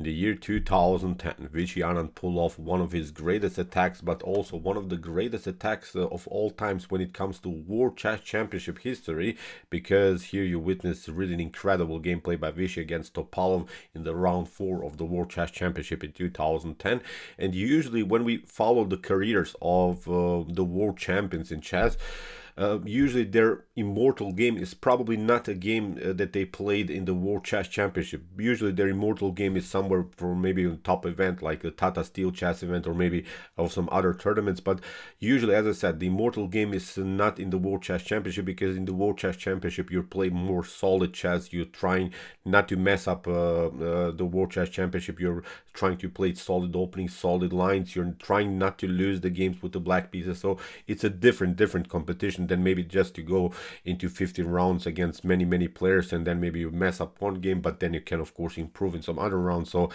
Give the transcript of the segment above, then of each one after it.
In the year 2010, Vishy Anand pulled off one of his greatest attacks, but also one of the greatest attacks of all times when it comes to World Chess Championship history, because here you witness really an incredible gameplay by Vishy against Topalov in the round 4 of the World Chess Championship in 2010. And usually when we follow the careers of the world champions in chess, usually their immortal game is probably not a game that they played in the World Chess Championship. Usually their immortal game is somewhere for maybe a top event like the Tata Steel chess event or maybe of some other tournaments. But usually, as I said, the immortal game is not in the World Chess Championship, because in the World Chess Championship you play more solid chess. You're trying not to mess up the World Chess Championship. You're trying to play solid openings, solid lines. You're trying not to lose the games with the black pieces. So it's a different competition than maybe just to go into 15 rounds against many players and then maybe you mess up one game, but then you can of course improve in some other rounds. So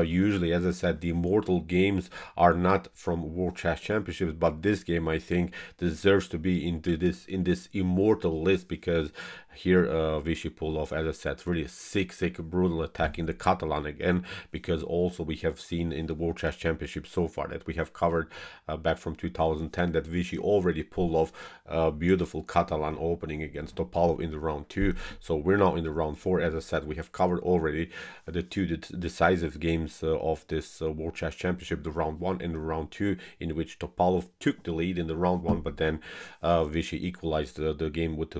usually, as I said, the immortal games are not from World Chess Championships, but this game I think deserves to be in this immortal list, because here Vishy pulled off, as I said, really sick brutal attack in the Catalan again, because also we have seen in the World Chess Championship so far that we have covered back from 2010 that Vishy already pulled off a beautiful Catalan opening against Topalov in the round 2. So we're now in the round 4. As I said, we have covered already the two decisive games of this World Chess Championship, the round 1 and the round 2, in which Topalov took the lead in the round 1, but then Vishy equalized the game with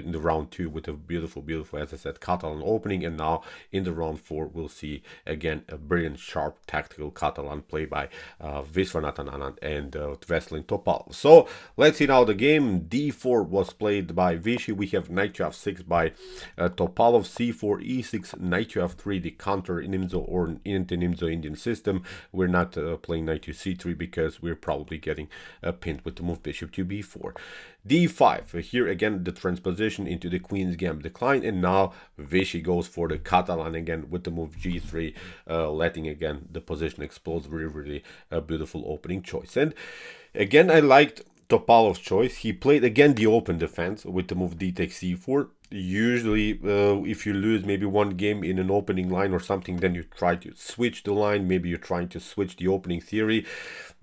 in the round 2 with a beautiful, as I said, Catalan opening. And now in the round 4 we'll see again a brilliant, sharp, tactical Catalan play by Viswanathan Anand and Veselin Topalov. So let's see now the game. D4 was played by Vishy. We have knight to f6 by Topalov, c4, e6, knight to f3, the counter in Nimzo or in the Nimzo Indian system. We're not playing knight to c3 because we're probably getting pinned with the move bishop to b4. D5, here again the transposition into the queen's gambit decline, and now Vishy goes for the Catalan again with the move g3, letting again the position explode. Really beautiful opening choice. And again, I liked Topalov's choice. He played again the open defense with the move d takes c4. Usually if you lose maybe one game in an opening line or something, then you try to switch the line, maybe you're trying to switch the opening theory.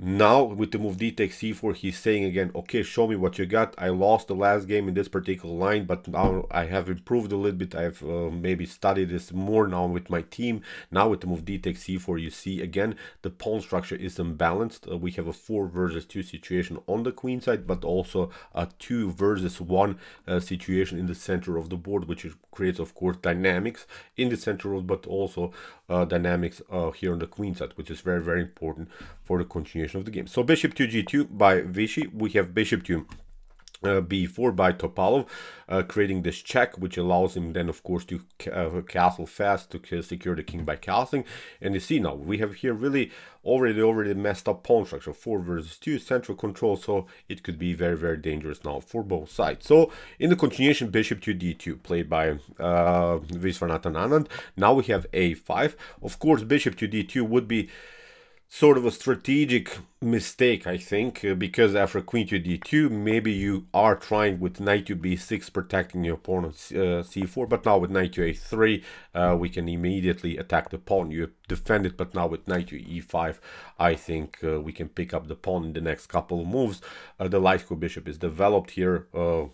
Now with the move d takes c4, he's saying again, okay, show me what you got. I lost the last game in this particular line, but now I have improved a little bit. I've maybe studied this more now with my team. Now with the move d takes c4, you see again the pawn structure is unbalanced. We have a 4 versus 2 situation on the queen side, but also a 2 versus 1 situation in the center of the board, which creates of course dynamics in the center, but also dynamics here on the queen side, which is very important for the continuation of the game. So bishop to g2 by Vishy. We have bishop to b4 by Topalov, creating this check, which allows him then of course to castle fast to secure the king by castling. And you see now we have here really already messed up pawn structure, 4 versus 2 central control, so it could be very dangerous now for both sides. So in the continuation, bishop to d2 played by Viswanathan Anand. Now we have a5. Of course, bishop to d2 would be sort of a strategic mistake, I think, because after queen to d2, maybe you are trying with knight to b6 protecting your opponent's c4, but now with knight to a3 we can immediately attack the pawn. You defend it, but now with knight to e5 I think we can pick up the pawn in the next couple of moves. The light square bishop is developed here.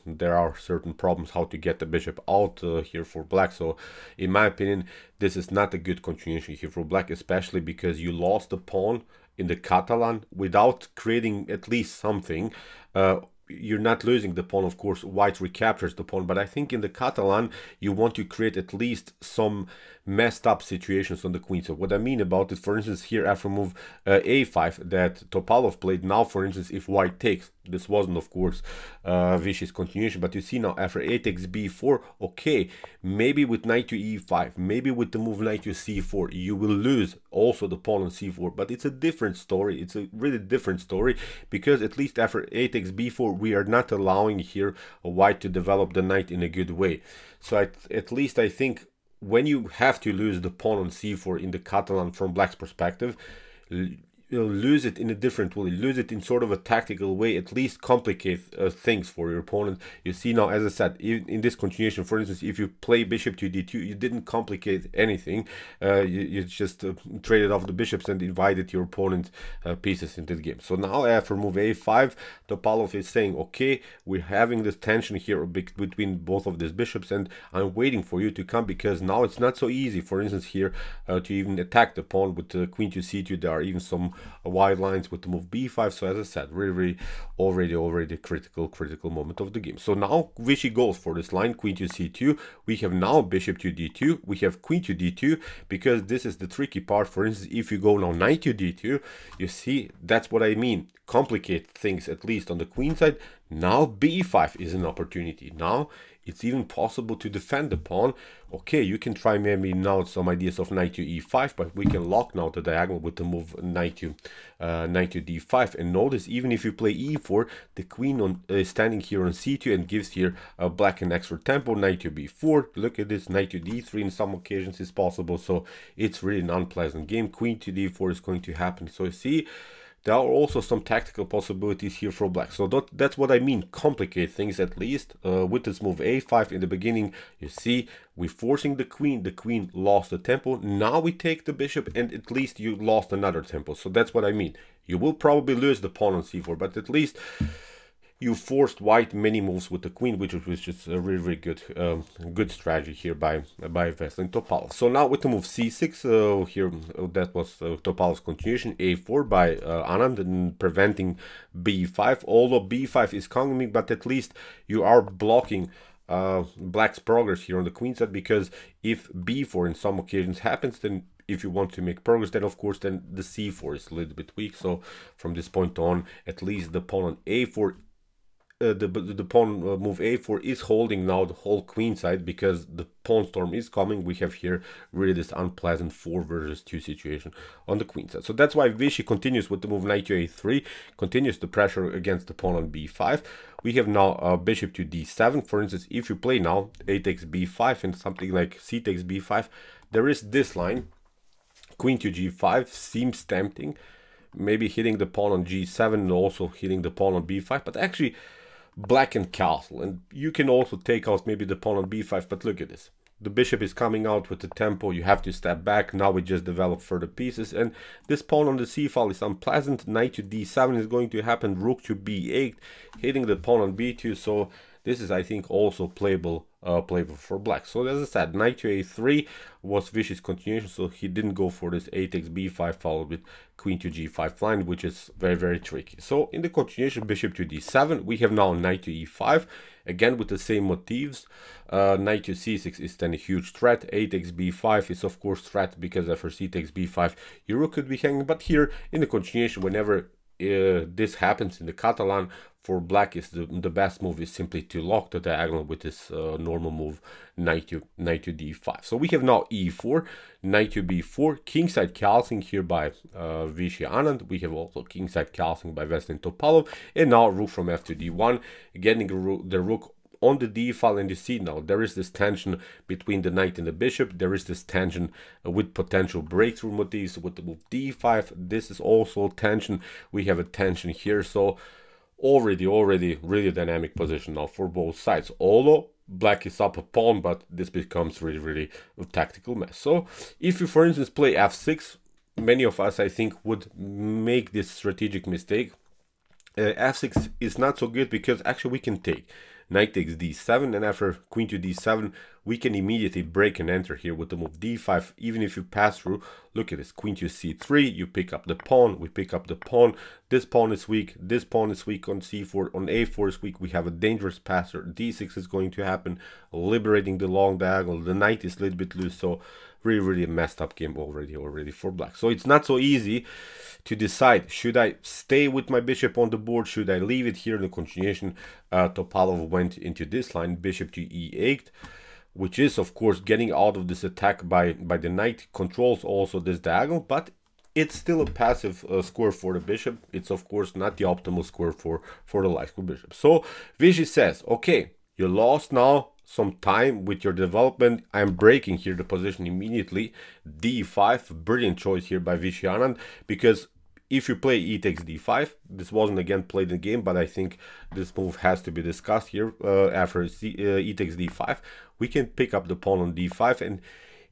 There are certain problems how to get the bishop out here for black, so in my opinion this is not a good continuation here for black, especially because you lost the pawn in the Catalan without creating at least something. You're not losing the pawn, of course, white recaptures the pawn, but I think in the Catalan you want to create at least some messed up situations on the queen. So what I mean about it, for instance, here after move a5 that Topalov played, now for instance if white takes, this wasn't of course Vishy's continuation, but you see now after a takes b4, okay, maybe with knight to e5, maybe with the move knight to c4 you will lose also the pawn on c4, but it's a different story. It's a really different story, because at least after a takes b4 we are not allowing here white to develop the knight in a good way. So at least I think when you have to lose the pawn on c4 in the Catalan from black's perspective, lose it in a different way, lose it in sort of a tactical way, at least complicate things for your opponent. You see now, as I said, in this continuation, for instance, if you play bishop to d2, you didn't complicate anything. You just traded off the bishops and invited your opponent's pieces into the game. So now after move a5, Topalov is saying, okay, we're having this tension here between both of these bishops, and I'm waiting for you to come, because now it's not so easy, for instance, here to even attack the pawn with the queen to c2. There are even some wide lines with the move b5. So as I said, really already critical moment of the game. So now Vishy goes for this line, queen to c2. We have now bishop to d2. We have queen to d2, because this is the tricky part. For instance, if you go now knight to d2, you see, that's what I mean, complicate things at least on the queen side. Now b5 is an opportunity. Now it's even possible to defend the pawn. Okay, you can try maybe now some ideas of knight to e5, but we can lock now the diagonal with the move knight to d5. And notice, even if you play e4, the queen is standing here on c2 and gives here black an extra tempo. Knight to b4, look at this, knight to d3 in some occasions is possible. So it's really an unpleasant game. Queen to d4 is going to happen. So you see, there are also some tactical possibilities here for black. So that's what I mean, complicate things at least. With this move a5 in the beginning, you see, we're forcing the queen lost the tempo. Now we take the bishop, and at least you lost another tempo. So that's what I mean. You will probably lose the pawn on c4, but at least you forced white many moves with the queen, which was just a really good strategy here by Veselin Topalov. So now with the move c6, here that was Topalov's continuation, a4 by Anand, and preventing b5. Although b5 is coming, but at least you are blocking black's progress here on the queen side, because if b4 in some occasions happens, then if you want to make progress, then of course then the c4 is a little bit weak. So from this point on, at least the pawn on a4, the pawn move a4 is holding now the whole queen side, because the pawn storm is coming. We have here really this unpleasant 4 versus 2 situation on the queen side. So that's why Vishy continues with the move knight to a3, continues the pressure against the pawn on b5. We have now bishop to d7. For instance, if you play now a takes b5 and something like c takes b5, there is this line, queen to g5 seems tempting, maybe hitting the pawn on g7 and also hitting the pawn on b5, but actually black can castle, and you can also take out maybe the pawn on b5. But look at this, the bishop is coming out with the tempo, you have to step back. Now we just develop further pieces, and this pawn on the c file is unpleasant. Knight to d7 is going to happen, rook to b8, hitting the pawn on b2. So this is, I think, also playable for black. So as I said, knight to a3 was Vishy's continuation, so he didn't go for this a takes b5 followed with queen to g5 line, which is very tricky. So in the continuation, bishop to d7, we have now knight to e5, again with the same motifs. Knight to c6 is then a huge threat. A takes b5 is of course threat, because after c takes b5 your rook could be hanging. But here in the continuation, whenever this happens in the Catalan, for black is the best move is simply to lock the diagonal with this normal move knight to d5. So we have now e4, knight to b4, kingside castling here by Vishy Anand. We have also kingside castling by Veselin Topalov, and now rook from f to d1, getting the rook on the d file. And you see now there is this tension between the knight and the bishop. There is this tension with potential breakthrough motifs with the move d5. This is also tension. We have a tension here. So already really dynamic position now for both sides. Although black is up a pawn, but this becomes really a tactical mess. So if you, for instance, play f6, many of us, I think, would make this strategic mistake. F6 is not so good, because actually we can take knight takes d7, and after queen to d7 we can immediately break and enter here with the move d5. Even if you pass through, look at this, queen to c3, you pick up the pawn, we pick up the pawn, this pawn is weak, this pawn is weak on c4, on a4 is weak, we have a dangerous passer, d6 is going to happen, liberating the long diagonal, the knight is a little bit loose. So really a messed up game already for black. So it's not so easy to decide, should I stay with my bishop on the board, should I leave it here in the continuation. Topalov went into this line, bishop to e8, which is of course getting out of this attack by the knight, controls also this diagonal, but it's still a passive square for the bishop. It's of course not the optimal square for the light square bishop. So Vishy says, okay, you lost now some time with your development. I'm breaking here the position immediately. d5, brilliant choice here by Vishy Anand, because If you play e takes d5, this wasn't again played in the game, but I think this move has to be discussed here. After e takes d5, we can pick up the pawn on d5, and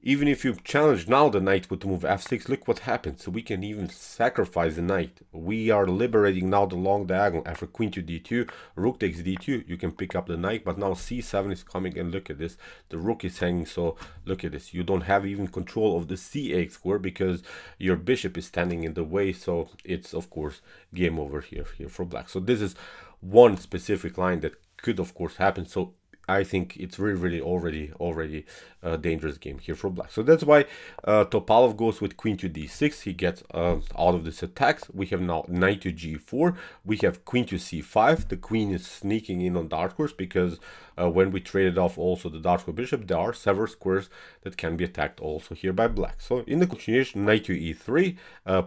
even if you challenge now the knight with the move f6, look what happens. So we can even sacrifice the knight. We are liberating now the long diagonal. After queen to d2, rook takes d2, you can pick up the knight, but now c7 is coming, and look at this. The rook is hanging, so look at this. You don't have even control of the c8 square because your bishop is standing in the way, so it's of course game over here for black. So this is one specific line that could of course happen. So I think it's really already a dangerous game here for black. So that's why Topalov goes with queen to d6. He gets out of this attacks. We have now knight to g4. We have queen to c5. The queen is sneaking in on dark squares because when we traded off also the dark square bishop, there are several squares that can be attacked also here by black. So in the continuation, knight to e3,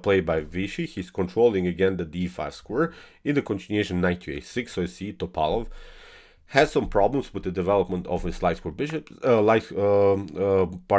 played by Vishy. He's controlling again the d5 square. In the continuation, knight to a6. So you see Topalov has some problems with the development of his light square bishops,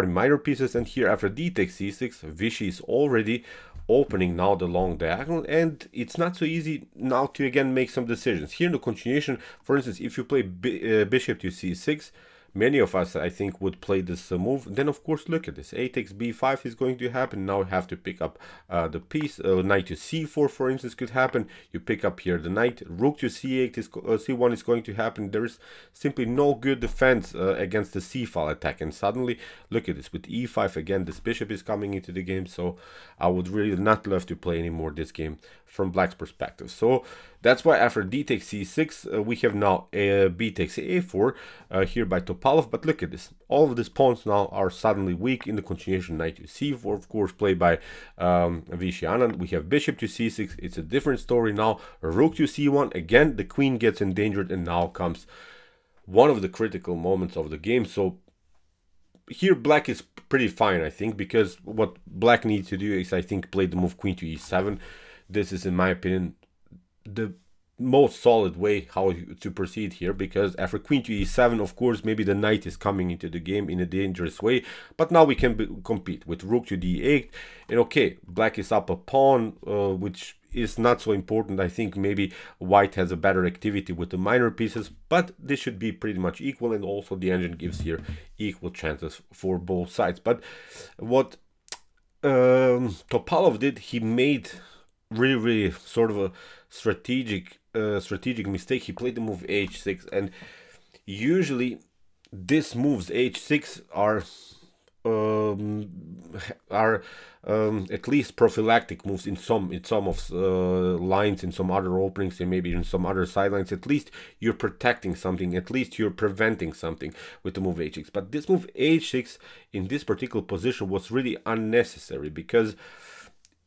minor pieces, and here after d takes c6, Vishy is already opening now the long diagonal, and it's not so easy now to again make some decisions. Here in the continuation, for instance, if you play bishop to c6, many of us, I think, would play this move. Then, of course, look at this. A takes b5 is going to happen. Now you have to pick up the piece. Knight to c4, for instance, could happen. You pick up here the knight. Rook to c8 is c1 is going to happen. There is simply no good defense against the c-file attack. And suddenly, look at this. With e5, again, this bishop is coming into the game. So I would really not love to play anymore this game from black's perspective. So that's why after d takes c6, we have now b takes a4 here by Topalov. But look at this. All of these pawns now are suddenly weak in the continuation. Knight to c4, of course, played by Vishy Anand. We have bishop to c6. It's a different story now. Rook to c1. Again, the queen gets endangered, and now comes one of the critical moments of the game. So here black is pretty fine, I think, because what black needs to do is, I think, play the move queen to e7. This is, in my opinion, the most solid way how to proceed here, because after queen to e7, of course, maybe the knight is coming into the game in a dangerous way, but now we can compete with rook to d8, and okay, black is up a pawn, which is not so important. I think maybe white has a better activity with the minor pieces, but this should be pretty much equal, and also the engine gives here equal chances for both sides. But what Topalov did, he made really sort of a strategic mistake. He played the move h6, and usually these moves h6 are at least prophylactic moves in some of lines, in some other openings, and maybe in some other sidelines. At least you're protecting something, at least you're preventing something with the move h6. But this move h6 in this particular position was really unnecessary, because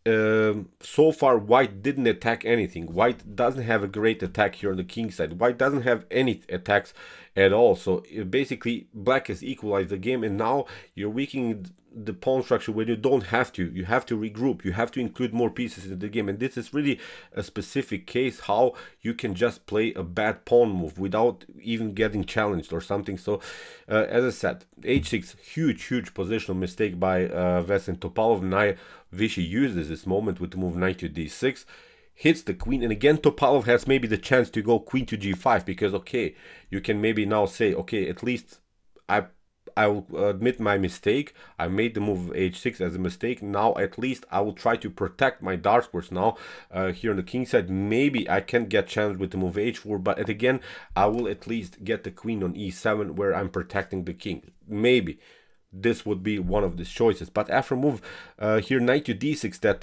so far white didn't attack anything. White doesn't have a great attack here on the king side. White doesn't have any attacks at all. So basically black has equalized the game, and now you're weakening the pawn structure when you don't have to. You have to regroup, you have to include more pieces in the game, and this is really a specific case how you can just play a bad pawn move without even getting challenged or something. So as I said, h6, huge positional mistake by Veselin Topalov. Now Vishy uses this moment with the move knight to d6, hits the queen, and again Topalov has maybe the chance to go queen to g5, because okay, you can maybe now say, okay, at least I will admit my mistake. I made the move h6 as a mistake. Now at least I will try to protect my dark squares now here on the king side. Maybe I can get challenged with the move h4, but again I will at least get the queen on e7 where I'm protecting the king. Maybe this would be one of these choices. But after move here knight to d6 that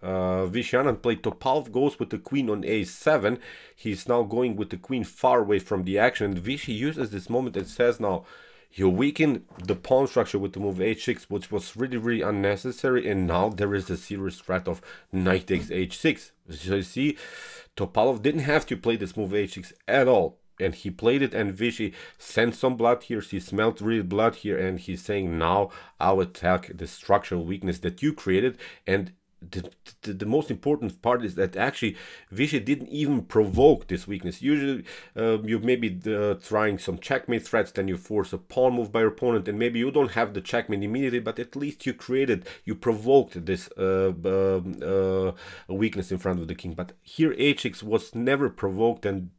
Vishy Anand played, Topalov goes with the queen on a7. He's now going with the queen far away from the action, and Vishy uses this moment and says, now you weaken the pawn structure with the move h6, which was really unnecessary, and now there is a serious threat of knight takes h6. So you see, Topalov didn't have to play this move h6 at all, and he played it, and Vishy sent some blood here. He smelled real blood here, and he's saying, now I'll attack the structural weakness that you created. And the most important part is that actually Vishy didn't even provoke this weakness. Usually you maybe trying some checkmate threats, then you force a pawn move by your opponent, and maybe you don't have the checkmate immediately, but at least you provoked this weakness in front of the king. But here h6 was never provoked, and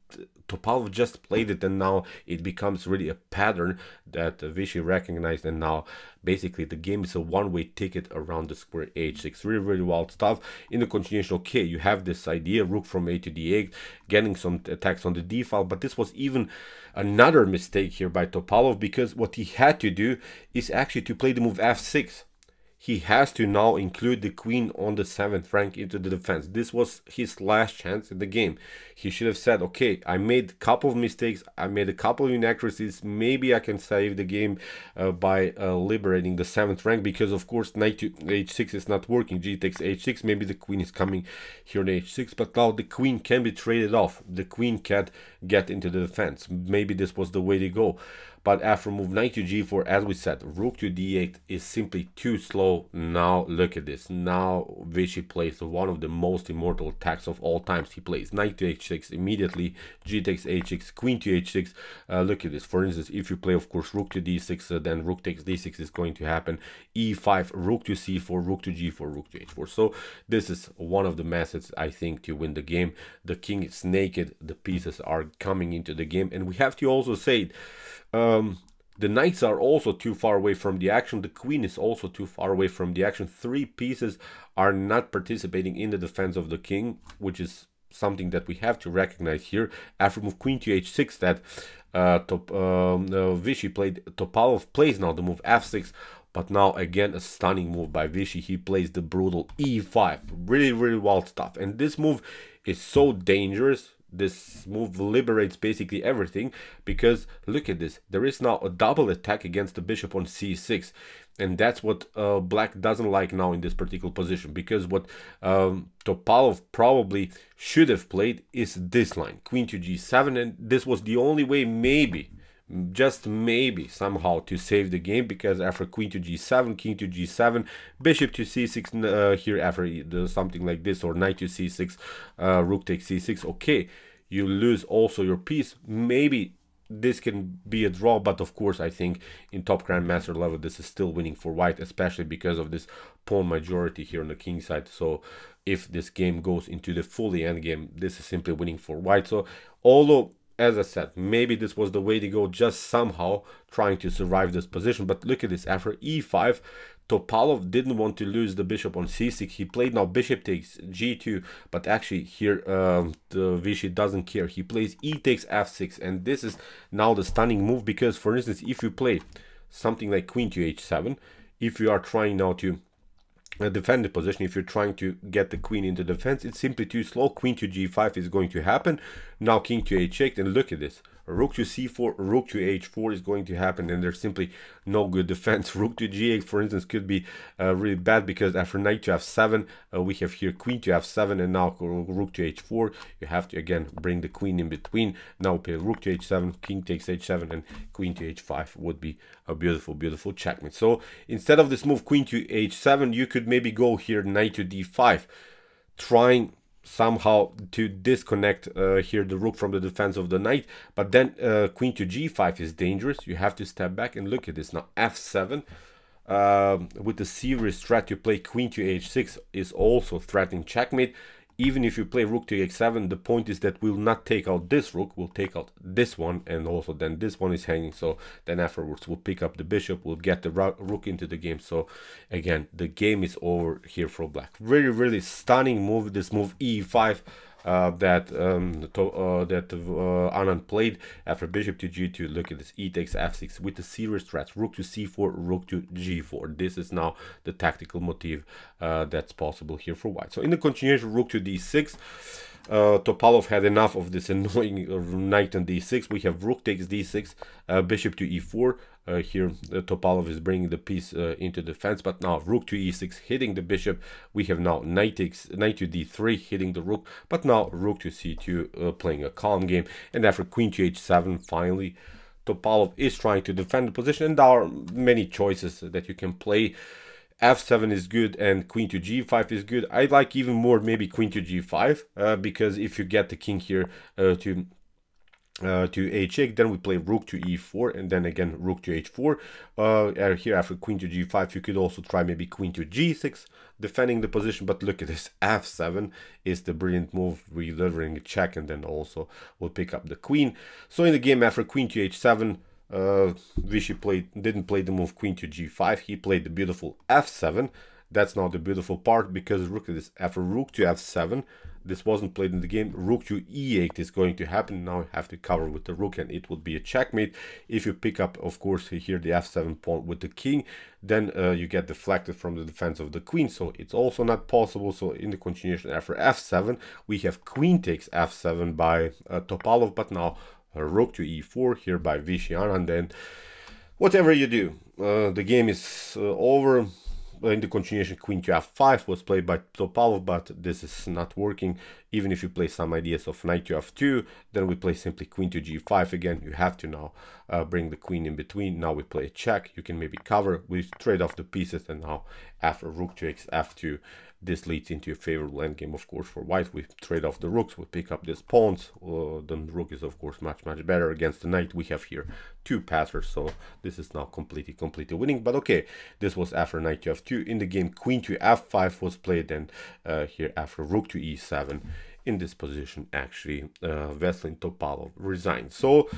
Topalov just played it, and now it becomes really a pattern that Vishy recognized, and now basically the game is a one-way ticket around the square h6. Really wild stuff. In the continuation, okay, you have this idea, rook from a to d8, getting some attacks on the d file, but this was even another mistake here by Topalov, because what he had to do is actually to play the move f6. He has to now include the queen on the 7th rank into the defense. This was his last chance in the game. He should have said, okay, I made a couple of mistakes, I made a couple of inaccuracies, maybe I can save the game by liberating the 7th rank, because of course knight to h6 is not working. G takes h6, maybe the queen is coming here on h6, but now the queen can be traded off. The queen can't get into the defense. Maybe this was the way to go. But after move knight to g4, as we said, rook to d8 is simply too slow. Now look at this. Now Vishy plays one of the most immortal attacks of all times. He plays knight to h6 immediately, g takes h6, queen to h6. Look at this. For instance, if you play, of course, rook to d6, then rook takes d6 is going to happen. e5, rook to c4, rook to g4, rook to h4. So this is one of the methods, I think, to win the game. The king is naked, the pieces are coming into the game, and we have to also say the knights are also too far away from the action. The queen is also too far away from the action. 3 pieces are not participating in the defense of the king, which is something that we have to recognize here. After move queen to h6 that Vishy played, Topalov plays now the move f6. But now again a stunning move by Vishy. He plays the brutal e5. Really wild stuff. And this move is so dangerous. This move liberates basically everything, because look at this, there is now a double attack against the bishop on c6, and that's what black doesn't like now in this particular position, because what Topalov probably should have played is this line, queen to g7, and this was the only way, maybe, just maybe, somehow to save the game, because after queen to g7, king to g7, bishop to c6 here after something like this, or knight to c6, rook takes c6, okay, you lose also your piece. Maybe this can be a draw, but of course I think in top grandmaster level this is still winning for white, especially because of this pawn majority here on the king side. So if this game goes into the fully endgame, this is simply winning for white. So although, as I said, maybe this was the way to go, just somehow trying to survive this position. But look at this, after e5, Topalov didn't want to lose the bishop on c6. He played now bishop takes g2, but actually here the Vishy doesn't care. He plays e takes f6, and this is now the stunning move, because for instance, if you play something like queen to h7, if you are trying now to defend the position, if you're trying to get the queen into defense, it's simply too slow. Queen to g5 is going to happen. Now king to h8, and look at this, rook to c4, rook to h4 is going to happen, and there's simply no good defense. Rook to g8, for instance, could be really bad, because after knight to f7, we have here queen to f7, and now rook to h4. You have to again bring the queen in between. Now play rook to h7, king takes h7, and queen to h5 would be a beautiful checkmate. So instead of this move queen to h7, you could maybe go here knight to d5, trying somehow to disconnect here the rook from the defense of the knight. But then queen to g5 is dangerous. You have to step back, and look at this now, f7 with the serious threat to play queen to h6 is also threatening checkmate. Even if you play rook to h7, the point is that we'll not take out this rook, we'll take out this one, and also then this one is hanging. So then afterwards we'll pick up the bishop, we'll get the rook into the game. So again, the game is over here for black. Really stunning move, this move e5 that Anand played after bishop to g2. Look at this, e takes f6 with the serious threats, rook to c4, rook to g4. This is now the tactical motif that's possible here for white. So in the continuation, rook to d6, Topalov had enough of this annoying knight on d6. We have rook takes d6, bishop to e4. Here Topalov is bringing the piece into defense, but now rook to e6 hitting the bishop. We have now knight to d3 hitting the rook, but now rook to c2 playing a calm game. And after queen to h7, finally Topalov is trying to defend the position, and there are many choices that you can play. f7 is good and queen to g5 is good. I like even more maybe queen to g5 because if you get the king here to h8, then we play rook to e4 and then again rook to h4. Here after queen to g5 you could also try maybe queen to g6 defending the position, but look at this, f7 is the brilliant move, delivering a check, and then also we'll pick up the queen. So in the game after queen to h7, Vishy didn't play the move queen to g5, he played the beautiful f7. That's now the beautiful part, because look at this, after rook to f7, this wasn't played in the game, rook to e8 is going to happen. Now I have to cover with the rook and it would be a checkmate. If you pick up, of course, here the f7 pawn with the king, then you get deflected from the defense of the queen, so it's also not possible. So in the continuation after f7, we have queen takes f7 by Topalov, but now rook to e4 here by Vishy Anand, and whatever you do, the game is over. In the continuation, queen to f5 was played by Topalov, but this is not working. Even if you play some ideas of knight to f2, then we play simply queen to g5 again. You have to now bring the queen in between. Now we play a check. You can maybe cover. We trade off the pieces, and now after rook takes f2, this leads into a favorable endgame, of course, for white. We trade off the rooks, we pick up these pawns. The rook is, of course, much better against the knight. We have here two passers, so this is now completely winning. But okay, this was after knight to f2. In the game, queen to f5 was played, and here after rook to e7. In this position, actually, Veselin Topalov resigned. So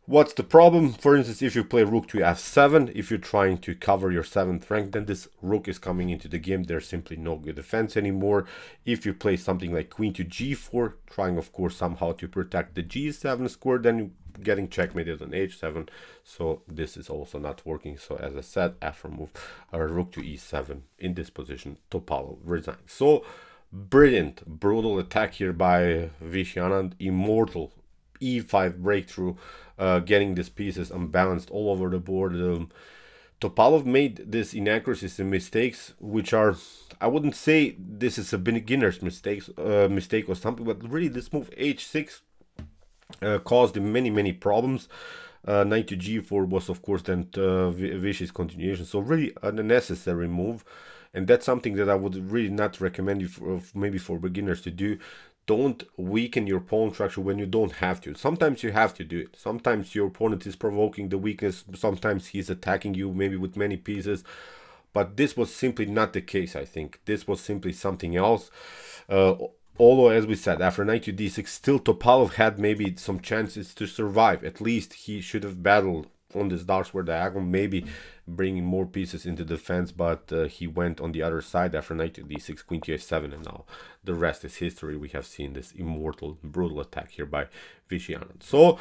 what's the problem? For instance, if you play rook to f7, if you're trying to cover your 7th rank, then this rook is coming into the game. There's simply no good defense anymore. If you play something like queen to g4, trying, of course, somehow to protect the g7 square, then you're getting checkmated on h7. So this is also not working. So as I said, after move rook to e7, in this position, Topalov resigns. So brilliant, brutal attack here by Vishy Anand, immortal e5 breakthrough, getting these pieces unbalanced all over the board. Topalov made these inaccuracies and mistakes, which are, I wouldn't say this is a beginner's mistake or something, but really this move h6 caused him many problems. Knight to g4 was, of course, then Vishy's continuation, so really an unnecessary move. And that's something that I would really not recommend you maybe for beginners to do. Don't weaken your pawn structure when you don't have to. Sometimes you have to do it. Sometimes your opponent is provoking the weakness. Sometimes he's attacking you maybe with many pieces. But this was simply not the case, I think. This was simply something else. Although, as we said, after knight to d6, still Topalov had maybe some chances to survive. At least he should have battled on this dark square diagonal, maybe bringing more pieces into defense, but he went on the other side after knight to d6, queen to a7, and now the rest is history. We have seen this immortal, brutal attack here by Vishy Anand. So,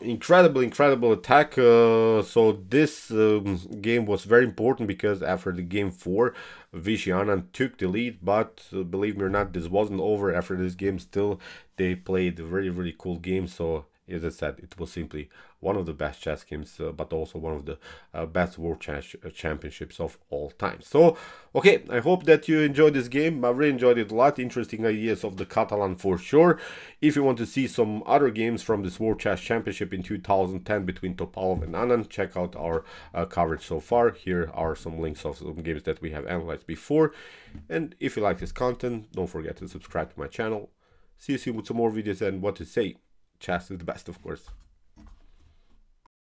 incredible attack. So this game was very important, because after the game 4, Vishy Anand took the lead, but believe me or not, this wasn't over. After this game, still they played a really cool game. So as I said, it was simply one of the best chess games, but also one of the best world championships of all time. So, okay, I hope that you enjoyed this game. I really enjoyed it a lot. Interesting ideas of the Catalan for sure. If you want to see some other games from this World Chess Championship in 2010 between Topalov and Anand, check out our coverage so far. Here are some links of some games that we have analyzed before. And if you like this content, don't forget to subscribe to my channel. See you soon with some more videos, and what to say, chess is the best, of course.